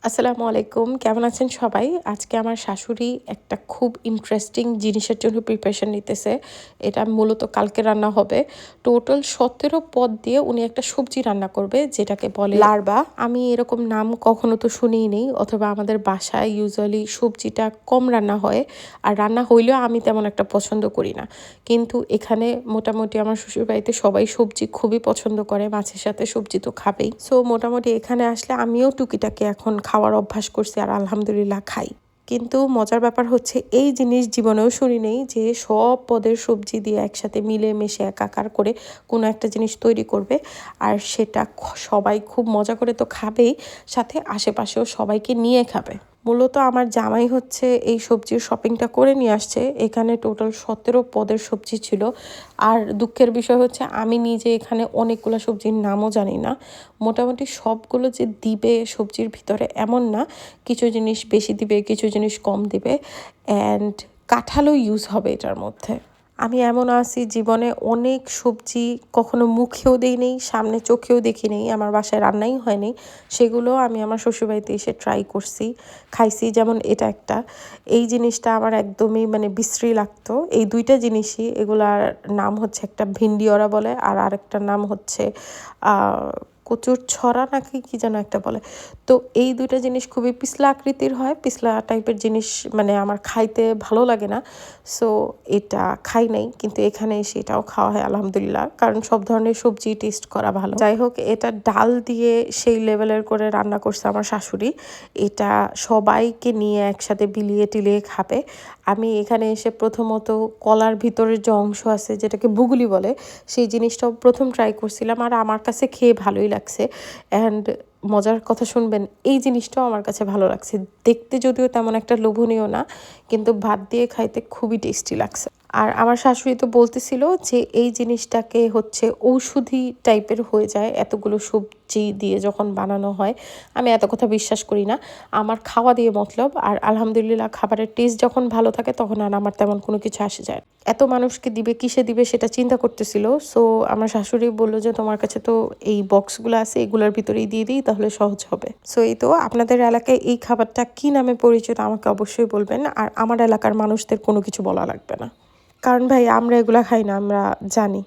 আসসালামু আলাইকুম, কেমন আছেন সবাই? আজকে আমার শাশুড়ি একটা খুব ইন্টারেস্টিং জিনিসের জন্য প্রিপারেশন নিতেছে। এটা মূলত কালকে রান্না হবে। টোটাল ১৭ পদ দিয়ে উনি একটা সবজি রান্না করবে যেটাকে বলে লার্বা। আমি এরকম নাম কখনো তো শুনিই নি, অথবা আমাদের বাসায় ইউজুয়ালি সবজিটা কম রান্না হয়। আর রান্না হইলেও আমি তেমন একটা পছন্দ করি না। কিন্তু এখানে মোটামুটি আমার শ্বশুরবাড়িতে সবাই সবজি খুবই পছন্দ করে, মাছের সাথে সবজি তো খাবেই। সো মোটামুটি এখানে আসলে আমিও টুকিটাকি এখন খাওয়ার অভ্যাস করছি আর আলহামদুলিল্লাহ খাই। কিন্তু মজার ব্যাপার হচ্ছে এই জিনিস জীবনেও শুনি নেই যে সব পদের সবজি দিয়ে একসাথে মিলে মিশে একাকার করে কোনো একটা জিনিস তৈরি করবে আর সেটা সবাই খুব মজা করে তো খাবেই, সাথে আশেপাশেও সবাইকে নিয়ে খাবে। মূলত আমার জামাই হচ্ছে এই সবজির শপিংটা করে নিয়ে আসছে। এখানে টোটাল ১৭ পদের সবজি ছিল। আর দুঃখের বিষয় হচ্ছে আমি নিজে এখানে অনেকগুলো সবজির নামও জানি না। মোটামুটি সবগুলো যে দিবে সবজির ভিতরে এমন না, কিছু জিনিস বেশি দিবে, কিছু জিনিস কম দিবে। অ্যান্ড কাঁঠালও ইউজ হবে এটার মধ্যে। আমি এমন আছি জীবনে অনেক সবজি কখনো মুখেও দেই নেই, সামনে চোখেও দেখি নেই, আমার বাসায় রান্নাই হয়নি, সেগুলো আমি আমার শ্বশুরবাড়িতে এসে ট্রাই করছি, খাইছি। যেমন এটা একটা, এই জিনিসটা আমার একদমই বিশ্রী লাগতো। এই দুইটা জিনিসই, এগুলার নাম হচ্ছে একটা ভিন্ডিওরা বলে আর আরেকটার নাম হচ্ছে কচুর ছড়া নাকি কি যেন একটা বলে। তো এই দুইটা জিনিস খুবই পিছলা আকৃতির হয়, পিছলা টাইপের জিনিস আমার খাইতে ভালো লাগে না। সো এটা খাই নাই, কিন্তু এখানে এসে এটাও খাওয়া হয় আলহামদুলিল্লাহ, কারণ সব ধরনের সবজি টেস্ট করা ভালো। যাই হোক, এটা ডাল দিয়ে সেই লেভেলের করে রান্না করছে আমার শাশুড়ি। এটা সবাইকে নিয়ে একসাথে বিলিয়ে টিলিয়ে খাবে। আমি এখানে এসে প্রথমত কলার ভিতরের যে অংশ আছে যেটাকে বুগুলি বলে, সেই জিনিসটাও প্রথম ট্রাই করছিলাম আর আমার কাছে খেয়ে ভালোই লাগছে। অ্যান্ড মজার কথা শুনবেন, এই জিনিসটাও আমার কাছে ভালো লাগছে। দেখতে যদিও তেমন একটা লোভনীয় না, কিন্তু ভাত দিয়ে খাইতে খুবই টেস্টি লাগছে। আর আমার শাশুড়ি তো বলতেছিল যে এই জিনিসটাকে হচ্ছে ঔষধি টাইপের হয়ে যায় এতগুলো সবজি দিয়ে যখন বানানো হয়। আমি এত কথা বিশ্বাস করি না, আমার খাওয়া দিয়ে মতলব। আর আলহামদুলিল্লাহ খাবারের টেস্ট যখন ভালো থাকে তখন আর আমার তেমন কোনো কিছু আসে যায়। এত মানুষকে দিবে, কিসে দিবে সেটা চিন্তা করতেছিল। সো আমার শাশুড়ি বললো যে তোমার কাছে তো এই বক্সগুলো আছে, এগুলোর ভিতরেই দিয়ে দিই, তাহলে সহজ হবে। সো এই তো, আপনাদের এলাকায় এই খাবারটা কি নামে পরিচিত আমাকে অবশ্যই বলবেন। আর আমার এলাকার মানুষদের কোনো কিছু বলা লাগবে না, কারণ ভাই আমরা এগুলা খাই না, আমরা জানি।